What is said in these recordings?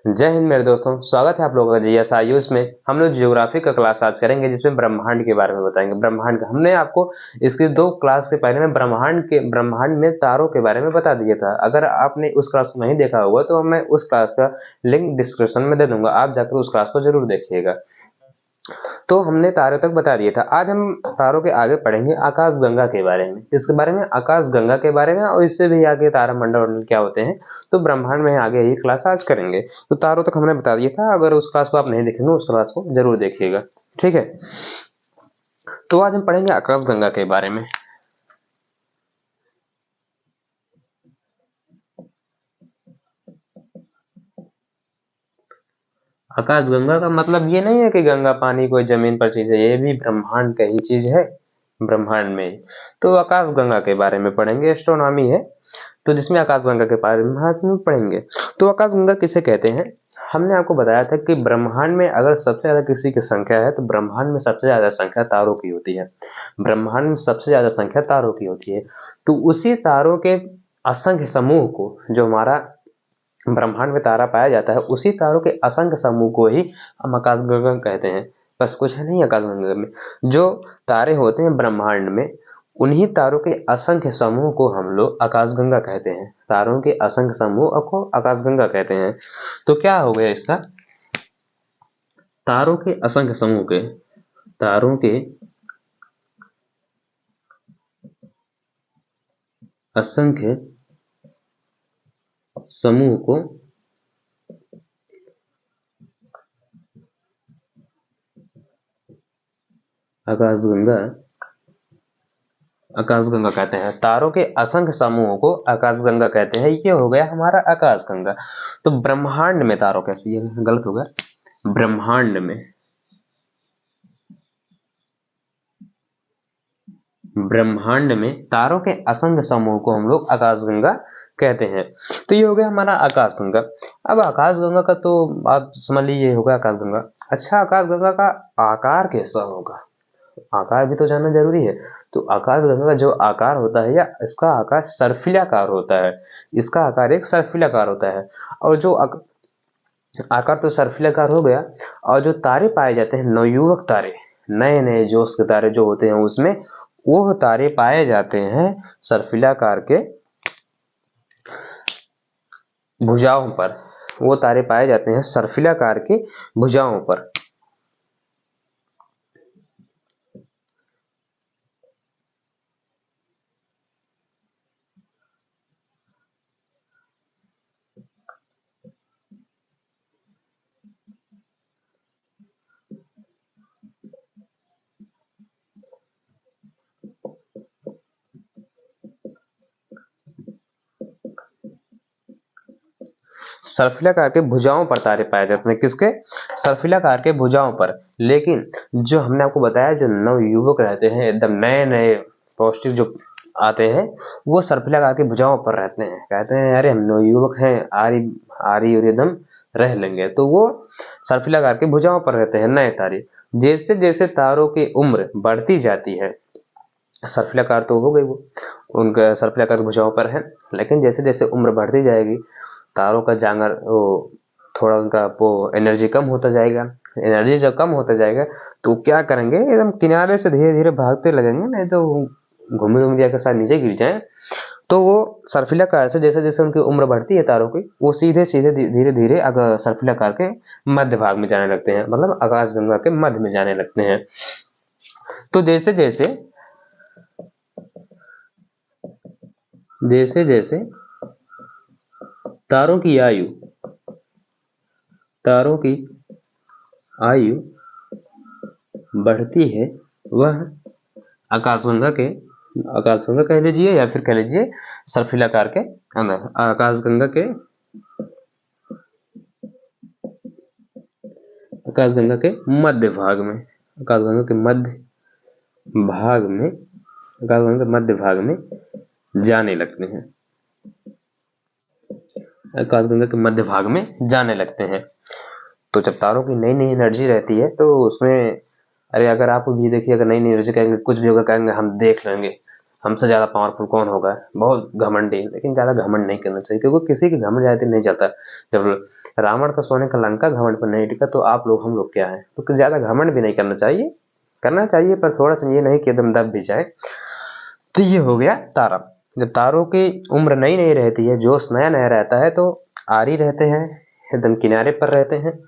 जय हिंद मेरे दोस्तों, स्वागत है आप लोगों का जीएस आयुष में। हम लोग ज्योग्राफी का क्लास आज करेंगे जिसमें ब्रह्मांड के बारे में बताएंगे। ब्रह्मांड का हमने आपको इसके 2 क्लास के पहले में ब्रह्मांड में तारों के बारे में बता दिया था। अगर आपने उस क्लास को नहीं देखा होगा तो मैं उस क्लास का लिंक डिस्क्रिप्शन में दे दूंगा, आप जाकर उस क्लास को जरूर देखिएगा। तो हमने तारों तक बता दिया था। आज हम तारों के आगे पढ़ेंगे आकाशगंगा के बारे में, इसके बारे में आकाशगंगा के बारे में, और इससे भी आगे तारामंडल क्या होते हैं तो ब्रह्मांड में आगे ही क्लास आज करेंगे। तो तारों तक हमने बता दिया था, अगर उस क्लास को आप नहीं देखेंगे उस क्लास को जरूर देखिएगा, ठीक है। तो आज हम पढ़ेंगे आकाशगंगा के बारे में। आकाशगंगा का मतलब ये नहीं है कि गंगा पानी कोई जमीन पर चीज है, ये भी ब्रह्मांड का ही चीज है, ब्रह्मांड में। तो आकाशगंगा के बारे में पढ़ेंगे, एस्ट्रोनॉमी है तो जिसमें आकाशगंगा के बारे में पढ़ेंगे। तो आकाशगंगा किसे कहते हैं? हमने आपको बताया था कि ब्रह्मांड में अगर सबसे ज्यादा किसी की संख्या है तो ब्रह्मांड में सबसे ज्यादा संख्या तारों की होती है। ब्रह्मांड में सबसे ज्यादा संख्या तारों की होती है। तो उसी तारों के असंख्य समूह को, जो हमारा ब्रह्मांड में तारा पाया जाता है, उसी तारों के असंख्य समूह को ही हम आकाशगंगा कहते हैं। बस कुछ है नहीं आकाशगंगा में, जो तारे होते हैं ब्रह्मांड में उन्हीं तारों के असंख्य समूह को हम लोग आकाशगंगा कहते हैं। तारों के असंख्य समूह को आकाशगंगा कहते हैं। तो क्या हो गया इसका? तारों के असंख्य समूह के, तारों के असंख्य समूह को आकाशगंगा आकाशगंगा कहते हैं। तारों के असंख्य समूहों को आकाशगंगा कहते हैं। ये हो गया हमारा आकाशगंगा। तो ब्रह्मांड में तारों कैसे, ये गलत हो गया। ब्रह्मांड में तारों के असंख्य समूह को हम लोग आकाशगंगा कहते हैं। तो ये हो गया हमारा आकाशगंगा। अब आकाशगंगा का तो आप समझ लीजिए हो गया आकाशगंगा। अच्छा, आकाशगंगा का आकार कैसा होगा? आकार भी तो जानना जरूरी है। तो आकाशगंगा का जो आकार होता है, या इसका आकार सर्पिलाकार होता है। इसका आकार एक सर्पिलाकार होता है। और जो आकार तो सर्पिलाकार हो गया, और जो तारे पाए जाते हैं नवयुवक तारे, नए नए जोश के तारे जो होते हैं उसमें, वो तारे पाए जाते हैं सर्पिलाकार के भुजाओं पर। वो तारे पाए जाते हैं सर्पिलाकार के भुजाओं पर। सर्पिलाकार के भुजाओं पर तारे पाए जाते हैं। किसके? सर्पिलाकार के भुजाओं पर। लेकिन जो हमने आपको बताया, जो नवयुवक रहते हैं एकदम नए नए पौष्टिक जो आते हैं, वो सर्पिलाकार के भुजाओं पर रहते हैं। कहते हैं अरे हम नवयुवक हैं, आरी और एकदम रह लेंगे। तो वो सर्पिलाकार के भुजाओं पर रहते हैं नए तारे। जैसे जैसे तारों की उम्र बढ़ती जाती है, सर्पिलाकार तो हो गई वो, उनका सर्पिलाकार भुजाओं पर है, लेकिन जैसे जैसे उम्र बढ़ती जाएगी तारों का जांगर वो थोड़ा उनका वो एनर्जी कम होता जाएगा। एनर्जी जब कम होता जाएगा तो क्या करेंगे, एकदम किनारे से धीरे धीरे भागते लगेंगे, नहीं तो घूमे घूम जाकर शायद नीचे गिर जाए। तो वो सर्पिलाकार से जैसे जैसे उनकी उम्र बढ़ती है तारों की, वो सीधे सीधे धीरे धीरे सर्पिलाकार के मध्य भाग में जाने लगते हैं, मतलब आकाशगंगा के मध्य में जाने लगते हैं। तो जैसे जैसे जैसे जैसे तारों की आयु बढ़ती है, वह आकाशगंगा कह लीजिए या फिर कह लीजिए सर्पिलाकार के अंदर, आकाशगंगा के मध्य भाग में, आकाशगंगा के मध्य भाग में जाने लगते हैं। आकाशगंगा के मध्य भाग में जाने लगते हैं। तो जब तारों की नई नई एनर्जी रहती है तो उसमें, अरे अगर आप भी देखिए, अगर नई नई एनर्जी कहेंगे, कुछ भी होगा कहेंगे हम देख लेंगे, हमसे ज्यादा पावरफुल कौन होगा, बहुत घमंडी। लेकिन ज्यादा घमंड नहीं करना चाहिए, क्योंकि किसी की घमंड ज्यादा नहीं चलता। जब रावण का सोने का लंका घमंड पर नहीं टिका, तो आप लोग हम लोग क्या है, तो ज़्यादा घमंड भी नहीं करना चाहिए, पर थोड़ा सा ये नहीं कि एकदम दब भी जाए। तो ये हो गया तारा। जब तारों की उम्र नई नई रहती है, जोश नया नया रहता है, तो आरी रहते हैं, एकदम किनारे पर रहते हैं।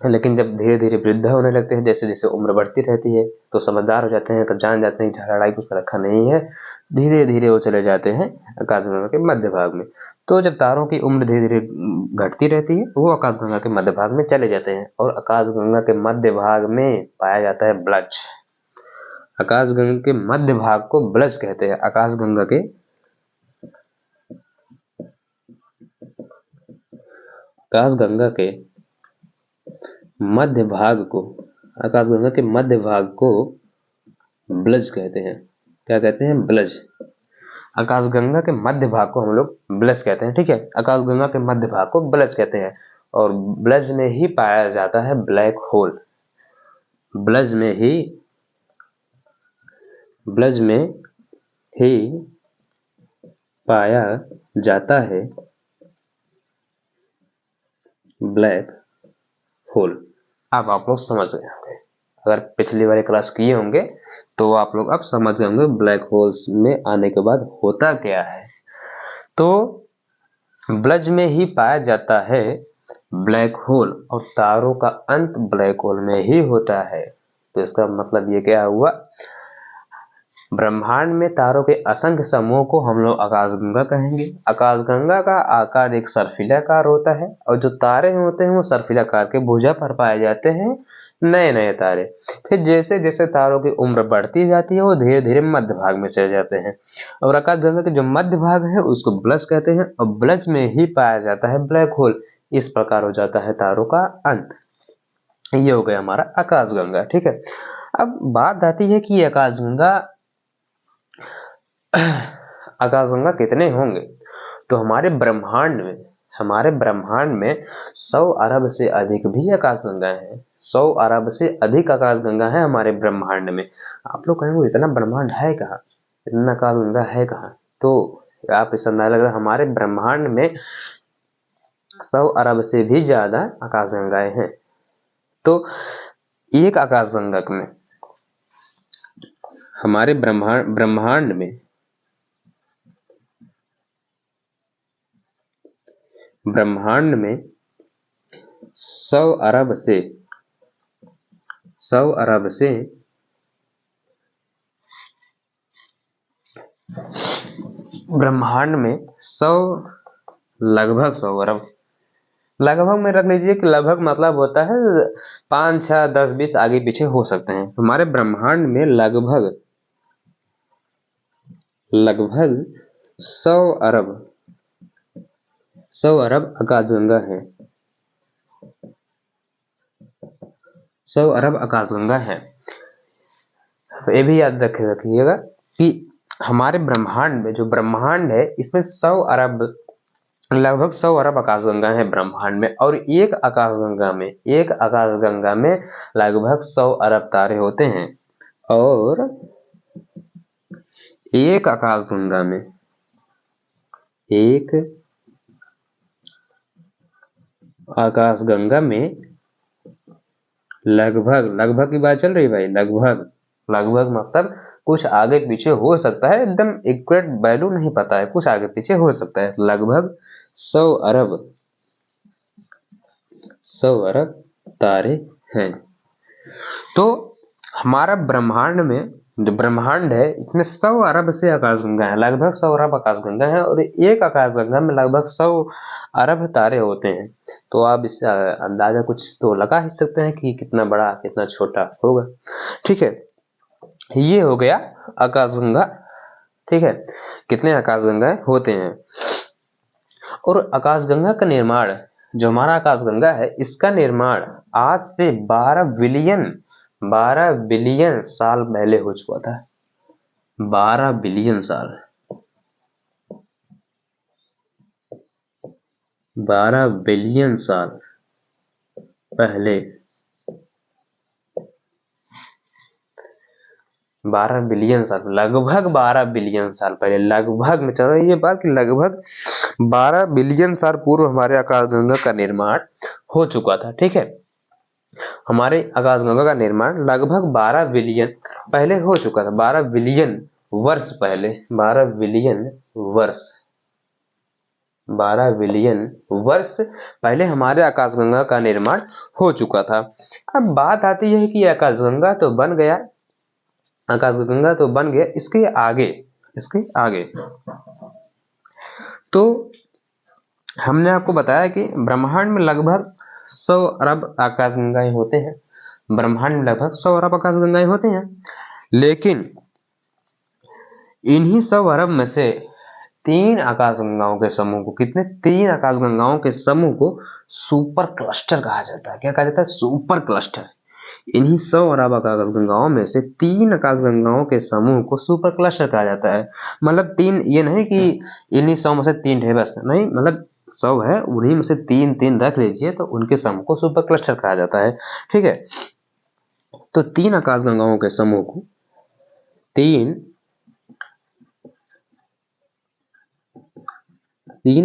लेकिन जब धीरे धीरे वृद्ध होने लगते हैं, जैसे जैसे उम्र बढ़ती रहती है, तो समझदार हो जाते हैं, तब जान जाते हैं कि लड़ाई कुछ रखा नहीं है, धीरे धीरे वो चले जाते हैं आकाशगंगा के मध्य भाग में। तो जब तारों की उम्र धीरे धीरे घटती रहती है, वो आकाशगंगा के मध्य भाग में चले जाते हैं, और आकाशगंगा के मध्य भाग में पाया जाता है ब्लज। आकाशगंगा के मध्य भाग को ब्लज कहते हैं। आकाशगंगा के मध्य भाग को आकाशगंगा के मध्य भाग को ब्लज कहते हैं। क्या कहते हैं? ब्लज। आकाशगंगा के मध्य भाग को हम लोग ब्लज कहते हैं। ठीक है, आकाशगंगा के मध्य भाग को ब्लज कहते हैं, और ब्लज में ही पाया जाता है ब्लैक होल। ब्लज में ही पाया जाता है ब्लैक होल। अब आप लोग समझ गए होंगे, अगर पिछली वाली क्लास किए होंगे तो आप लोग अब समझ गए होंगे ब्लैक होल्स में आने के बाद होता क्या है। तो ब्लज में ही पाया जाता है ब्लैक होल, और तारों का अंत ब्लैक होल में ही होता है। तो इसका मतलब ये क्या हुआ, ब्रह्मांड में तारों के असंख्य समूह को हम लोग आकाशगंगा कहेंगे। आकाशगंगा का आकार एक सर्पिलाकार होता है, और जो तारे होते हैं वो सर्पिलाकार के भुजा पर पाए जाते हैं, नए नए तारे। फिर जैसे जैसे तारों की उम्र बढ़ती जाती है, वो धीरे धीरे मध्य भाग में चले जाते हैं, और आकाशगंगा के जो मध्य भाग है उसको ब्लज कहते हैं, और ब्लज में ही पाया जाता है ब्लैक होल। इस प्रकार हो जाता है तारों का अंत। ये हो गया हमारा आकाशगंगा। ठीक है, अब बात आती है कि आकाशगंगा कितने होंगे। तो हमारे ब्रह्मांड में 100 अरब से अधिक भी आकाशगंगा है। 100 अरब से अधिक आकाशगंगा है हमारे ब्रह्मांड में। आप लोग कहेंगे इतना ब्रह्मांड है कहाँ, इतना आकाशगंगा है कहाँ, तो आप इस अंदाजा लग रहा है हमारे ब्रह्मांड में 100 अरब से भी ज्यादा आकाशगंगाएं हैं। तो एक आकाशगंगा में हमारे ब्रह्मांड में 100 अरब से ब्रह्मांड में 100 लगभग 100 अरब, लगभग में रख लीजिए कि लगभग मतलब होता है 5, 6, 10, 20 आगे पीछे हो सकते हैं। हमारे ब्रह्मांड में लगभग 100 अरब आकाशगंगा है। 100 अरब आकाशगंगा है। तो ये भी याद रखिएगा कि हमारे ब्रह्मांड में, जो ब्रह्मांड है, इसमें लगभग 100 अरब आकाशगंगा है ब्रह्मांड में, और एक आकाशगंगा में लगभग 100 अरब तारे होते हैं, और एक आकाशगंगा में लगभग की बात चल रही भाई, लगभग मतलब कुछ आगे पीछे हो सकता है, एकदम एक्यूरेट वैल्यू नहीं पता है, कुछ आगे पीछे हो सकता है। लगभग 100 अरब तारे हैं। तो हमारा ब्रह्मांड में, जो ब्रह्मांड है, इसमें 100 अरब से आकाशगंगा है, लगभग 100 अरब आकाशगंगा है, और एक आकाशगंगा में लगभग 100 अरब तारे होते हैं। तो आप इससे अंदाजा कुछ तो लगा ही सकते हैं कि कितना बड़ा कितना छोटा होगा। ठीक है, ये हो गया आकाशगंगा। ठीक है, कितने आकाशगंगा होते हैं। और आकाशगंगा का निर्माण, जो हमारा आकाशगंगा है, इसका निर्माण आज से 12 बिलियन साल पहले हो चुका था। 12 बिलियन साल, 12 बिलियन साल पहले 12 बिलियन साल, लगभग 12 बिलियन साल पहले, लगभग में चल रही है ये बात कि लगभग 12 बिलियन साल पूर्व हमारे आकाशगंगा का निर्माण हो चुका था। ठीक है, हमारे आकाशगंगा का निर्माण लगभग 12 बिलियन पहले हो चुका था, 12 बिलियन वर्ष पहले, 12 बिलियन वर्ष, 12 बिलियन वर्ष पहले हमारे आकाशगंगा का निर्माण हो चुका था। अब बात आती है कि आकाशगंगा तो बन गया, आकाशगंगा तो बन गया, इसके आगे तो हमने आपको बताया कि ब्रह्मांड में लगभग 100 अरब आकाशगंगाएं होते हैं, ब्रह्मांड में लगभग 100 अरब आकाशगंगाएं होते हैं, लेकिन इन्हीं 100 अरब में से 3 आकाशगंगाओं के समूह को, कितने, 3 आकाशगंगाओं के समूह को सुपर क्लस्टर कहा जाता है। क्या कहा जाता है? Super cluster. इन्हीं 100 अरब आकाशगंगाओं में से 3 आकाशगंगाओं के समूह को सुपर क्लस्टर कहा जाता है। मतलब 3, ये नहीं कि इन्हीं 100 में से 3 है बस, नहीं, मतलब 100 है, उन्हीं में से 3 रख लीजिए तो उनके समूह को सुपर क्लस्टर कहा जाता है। ठीक है, तो 3 आकाशगंगाओं के समूह को, 3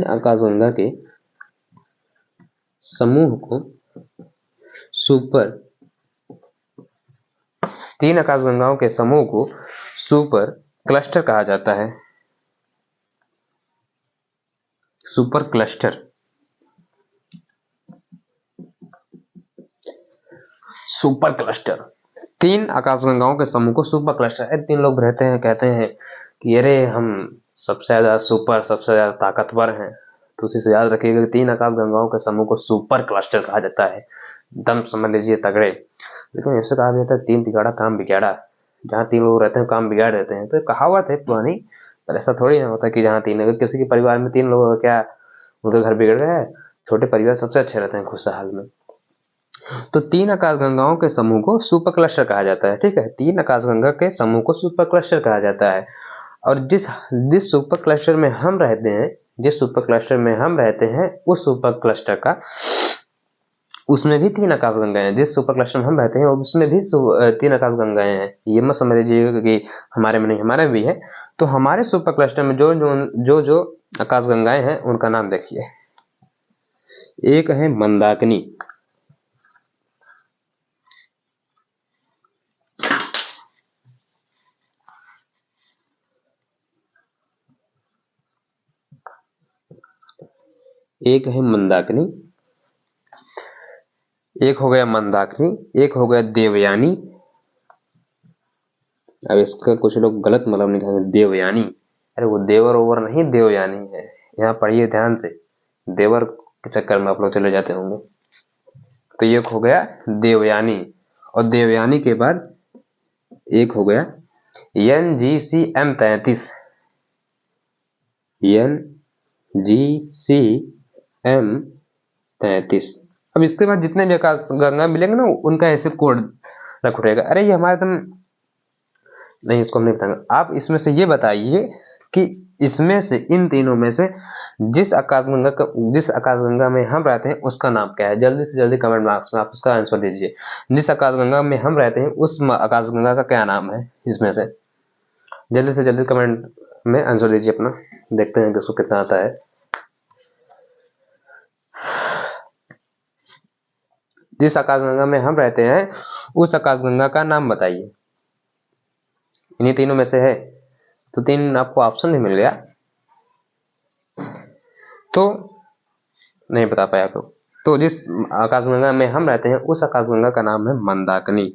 आकाशगंगा के समूह को सुपर, 3 आकाशगंगाओं के समूह को सुपर क्लस्टर कहा जाता है। सुपर क्लस्टर, सुपर क्लस्टर, 3 आकाशगंगाओं के समूह को सुपर क्लस्टर। 3 लोग रहते हैं, कहते हैं कि अरे हम सबसे ज्यादा सुपर, सबसे ज्यादा ताकतवर हैं, तो उसी से याद रखिएगा 3 आकाशगंगाओं के समूह को सुपर क्लस्टर कहा जाता है। दम समझ लीजिए तगड़े। लेकिन ऐसे कहा जाता है 3 तिगाड़ा काम बिगाड़ा, जहाँ 3 लोग रहते हैं काम बिगाड़ देते हैं, तो कहावत है पुरानी, पर ऐसा थोड़ी ना होता कि जहाँ 3, अगर किसी के परिवार में 3 लोग, क्या उनका घर बिगड़ गया है? छोटे परिवार सबसे अच्छे रहते हैं खुशहाल में। तो 3 आकाशगंगाओं के समूह को सुपर क्लस्टर कहा जाता है। ठीक है, 3 आकाशगंगा के समूह को सुपर क्लस्टर कहा जाता है। और जिस सुपर क्लस्टर में हम रहते हैं, जिस सुपर क्लस्टर में हम रहते हैं, उस सुपर क्लस्टर का, उसमें भी 3 आकाशगंगाएं हैं। जिस सुपर क्लस्टर में हम रहते हैं उसमें भी 3 आकाशगंगाएं हैं। ये मत समझ लीजिएगा कि हमारे में नहीं, हमारे में भी है। तो हमारे सुपर क्लस्टर में जो आकाशगंगाएं हैं उनका नाम देखिए। एक है मंदाकिनी, एक है मंदाकिनी, एक हो गया मंदाकिनी, एक हो गया देवयानी। अब इसका कुछ लोग गलत मतलब निकालेंगे, देवयानी, अरे वो देवर ओवर नहीं, देवयानी है। यहाँ पढ़िए ध्यान से, देवर के चक्कर में आप लोग चले जाते होंगे। तो एक हो गया देवयानी, और देवयानी के बाद एक हो गया NGCM 33, NGCM 33। अब इसके बाद जितने भी आकाशगंगा मिलेंगे ना, उनका ऐसे कोड रख उठेगा। अरे ये हमारे तुम नहीं, इसको हम नहीं बताएंगे। आप इसमें से ये बताइए कि इसमें से, इन तीनों में से जिस आकाशगंगा में हम रहते हैं उसका नाम क्या है? जल्दी से जल्दी कमेंट बॉक्स में आप उसका आंसर दीजिए। जिस आकाशगंगा में हम रहते हैं उस आकाशगंगा का क्या नाम है? इसमें से जल्दी से जल्दी कमेंट में आंसर दीजिए अपना, देखते हैं किसको कितना आता है। जिस आकाशगंगा में हम रहते हैं उस आकाशगंगा का नाम बताइए। इन्हीं तीनों में से है, तो 3 आपको ऑप्शन भी मिल गया, तो नहीं बता पाए आप लोग। तो जिस आकाशगंगा में हम रहते हैं उस आकाशगंगा का नाम है मंदाकिनी।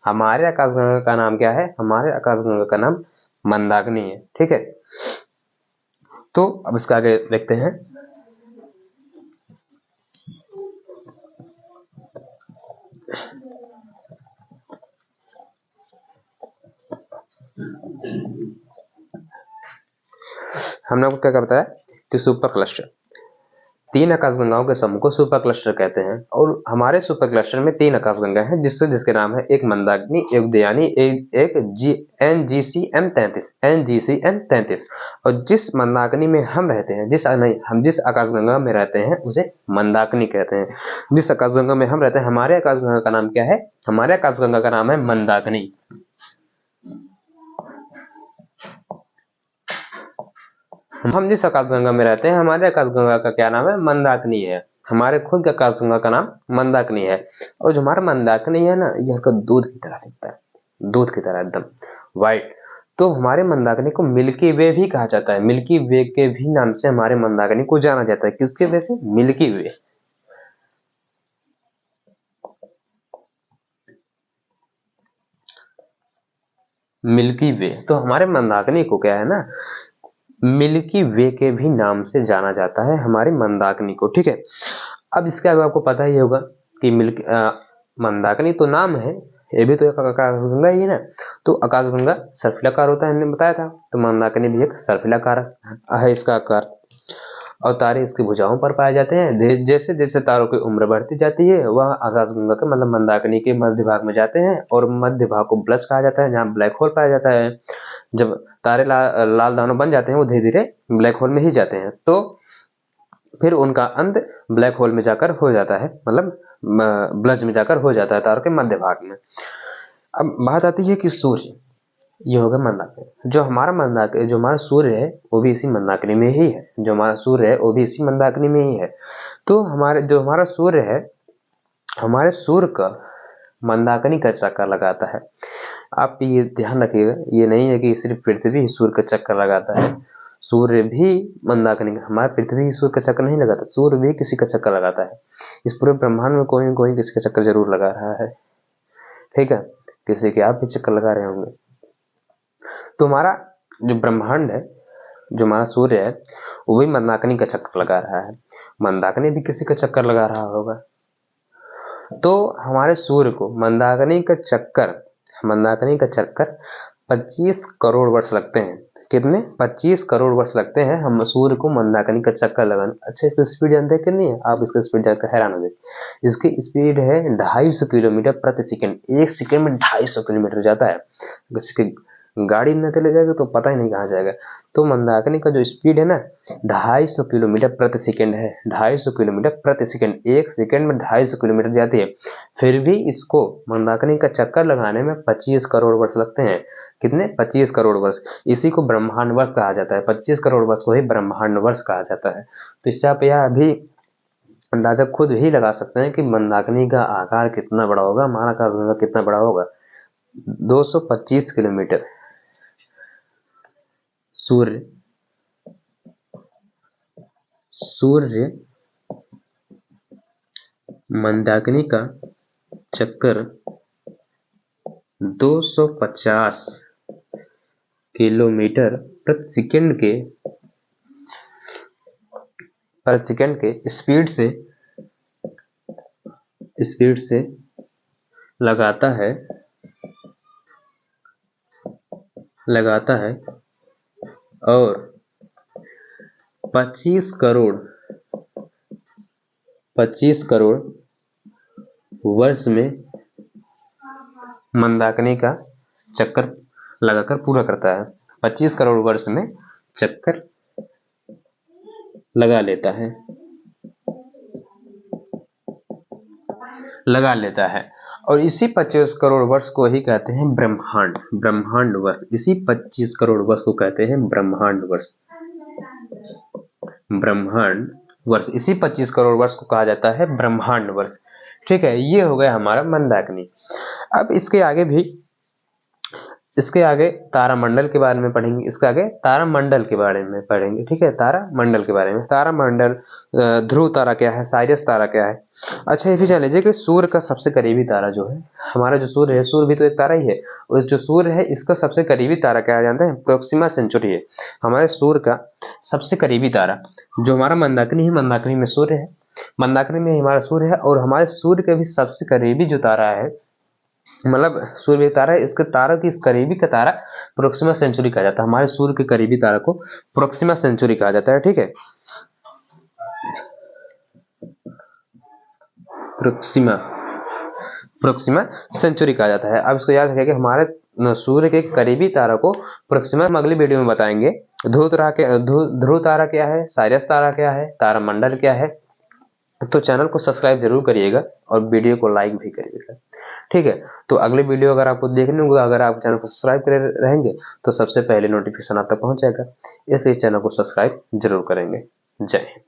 हमारे आकाशगंगा का नाम क्या है? हमारे आकाशगंगा का नाम मंदाकिनी है। ठीक है, तो अब इसका आगे देखते हैं। हमने आपको क्या करता है कि सुपर क्लस्टर, 3 आकाशगंगाओं के समूह को सुपर क्लस्टर कहते हैं। और हमारे सुपर क्लस्टर में 3 आकाशगंगा हैं, जिसके नाम है एक मंदाकिनी, एक देवयानी, एक NGCM 33। और जिस मंदाकिनी में हम रहते हैं, हम जिस आकाशगंगा में रहते हैं उसे मंदाकिनी कहते हैं। जिस आकाशगंगा में हम रहते हैं, हमारे आकाशगंगा का नाम क्या है? हमारे आकाशगंगा का नाम है मंदाकिनी। हम जिस आकाशगंगा में रहते हैं, हमारे आकाशगंगा का क्या नाम है? मंदाकिनी है। हमारे खुद के आकाशगंगा का नाम मंदाकिनी है। और जो हमारा मंदाकिनी है ना, ये हल्का दूध की तरह दिखता है, दूध की तरह एकदम व्हाइट। तो हमारे मंदाकिनी को मिल्की वे भी कहा जाता है। मिल्की वे के भी नाम से हमारे मंदाकिनी को जाना जाता है। किसके वजह से? मिल्की वे। मिल्की वे। तो हमारे मंदाकिनी को क्या है ना, मिल्की वे के भी नाम से जाना जाता है हमारे मंदाकिनी को। ठीक है, अब इसके आगे आपको पता ही होगा कि मंदाकिनी तो नाम है, ये भी तो एक आकाशगंगा ही है ना। तो आकाशगंगा सर्पिलाकार होता है, हमने बताया था। तो मंदाकिनी भी एक सर्पिलाकार है इसका आकार। और तारे इसकी भुजाओं पर पाए जाते हैं। जैसे जैसे तारों की उम्र बढ़ती जाती है, वह आकाशगंगा के मतलब मंदाकिनी के मध्य भाग में जाते हैं। और मध्य भाग को ब्लज कहा जाता है, जहाँ ब्लैक होल पाया जाता है। जब तारे लाल दानव बन जाते हैं, वो धीरे धीरे ब्लैक होल में ही जाते हैं। तो फिर उनका अंत ब्लैक होल में जाकर हो जाता है, मतलब ब्लज में जाकर हो जाता है तारों के मध्य भाग में। अब बात आती है कि सूर्य, ये हो गया मंदाकिनी। जो हमारा सूर्य है वो भी इसी मंदाकिनी में ही है। जो हमारा सूर्य है वो भी इसी मंदाकिनी में ही है। तो हमारा सूर्य है, हमारे सूर्य का मंदाकिनी का चक्कर लगाता है। आप ये ध्यान रखिएगा, ये नहीं है कि सिर्फ पृथ्वी ही सूर्य का चक्कर लगाता है। सूर्य भी मंदाकिनी का, हमारा पृथ्वी ही सूर्य का चक्कर नहीं लगाता, सूर्य भी किसी का चक्कर लगाता है। इस पूरे ब्रह्मांड में कोई न कोई किसी का चक्कर जरूर लगा रहा है। ठीक है, किसी के आप भी चक्कर लगा रहे होंगे। तो हमारा जो ब्रह्मांड है, जो हमारा सूर्य है, वो भी मंदाकिनी का चक्कर लगा रहा है। मंदाकिनी भी किसी का चक्कर लगा रहा होगा। तो हमारे सूर्य को मंदाकिनी का चक्कर 25 करोड़ वर्ष लगते हैं। कितने? 25 करोड़ वर्ष लगते हैं हम सूर्य को मंदाकिनी का चक्कर लगाने। अच्छा, इसकी स्पीड जानते हैं कितनी है? आप इसकी स्पीड जानकर हैरान हो जाएंगे। इसकी स्पीड है 250 किलोमीटर प्रति सेकंड। एक सेकंड में 250 किलोमीटर जाता है। इसकी गाड़ी न चले जाएगा तो पता ही नहीं कहाँ जाएगा। तो मंदाकिनी का जो स्पीड है ना, 250 किलोमीटर प्रति सेकंड है। 250 किलोमीटर प्रति सेकंड, एक सेकंड में 250 किलोमीटर जाती है। फिर भी इसको मंदाकिनी का चक्कर लगाने में 25 करोड़ वर्ष लगते हैं। कितने? 25 करोड़ वर्ष। इसी को ब्रह्मांड वर्ष कहा जाता है। 25 करोड़ वर्ष को ही ब्रह्मांड वर्ष कहा जाता है। तो इससे आप यह भी अंदाजा खुद ही लगा सकते हैं कि मंदाकिनी का आकार कितना बड़ा होगा, हमारा आकाशगंगा कितना बड़ा होगा। 225 किलोमीटर। सूर्य मंदाकिनी का चक्कर 250 किलोमीटर प्रति सेकंड के स्पीड से लगाता है और 25 करोड़ वर्ष में मंदाकिनी का चक्कर लगाकर पूरा करता है। 25 करोड़ वर्ष में चक्कर लगा लेता है। और इसी 25 करोड़ वर्ष को ही कहते हैं ब्रह्मांड वर्ष। इसी 25 करोड़ वर्ष को कहते हैं ब्रह्मांड वर्ष। इसी 25 करोड़ वर्ष को कहा जाता है ब्रह्मांड वर्ष। ठीक है, ये हो गया हमारा मंदाकिनी। अब इसके आगे तारामंडल के बारे में पढ़ेंगे। इसके आगे तारामंडल के बारे में पढ़ेंगे। ठीक है, तारामंडल के बारे में। तारामंडल, ध्रुव तारा क्या है, साइरस तारा क्या है। अच्छा, ये भी जान लीजिए कि सूर्य का सबसे करीबी तारा जो है, हमारा जो सूर्य है, सूर्य भी तो एक तारा ही है। और जो सूर्य है, इसका सबसे करीबी तारा क्या जानते हैं? प्रोक्सिमा सेंचुरी है हमारे सूर्य का सबसे करीबी तारा। जो हमारा मंदाकिनी है, मंदाकिनी में सूर्य है, मंदाकिनी में हमारा सूर्य है। और हमारे सूर्य के भी सबसे करीबी जो तारा है, मतलब सूर्य तारा है, इसके तारा की इस करीबी का तारा प्रोक्सिमा सेंचुरी कहा जाता है। हमारे सूर्य के करीबी तारा को प्रोक्सिमा सेंचुरी कहा जाता है। ठीक है, प्रोक्सिमा सेंचुरी कहा जाता है। अब इसको याद रखिए कि हमारे सूर्य के करीबी तारा को प्रोक्सिमा, हम अगली वीडियो में बताएंगे। ध्रुव तारा क्या है, साइरस तारा क्या है, तारामंडल क्या है। तो चैनल को सब्सक्राइब जरूर करिएगा और वीडियो को लाइक भी करिएगा। ठीक है, तो अगले वीडियो अगर आपको देखने होगा, अगर आप चैनल को सब्सक्राइब करे रहेंगे तो सबसे पहले नोटिफिकेशन आप तक पहुंच जाएगा, इसलिए चैनल को सब्सक्राइब जरूर करेंगे। जय हिंद।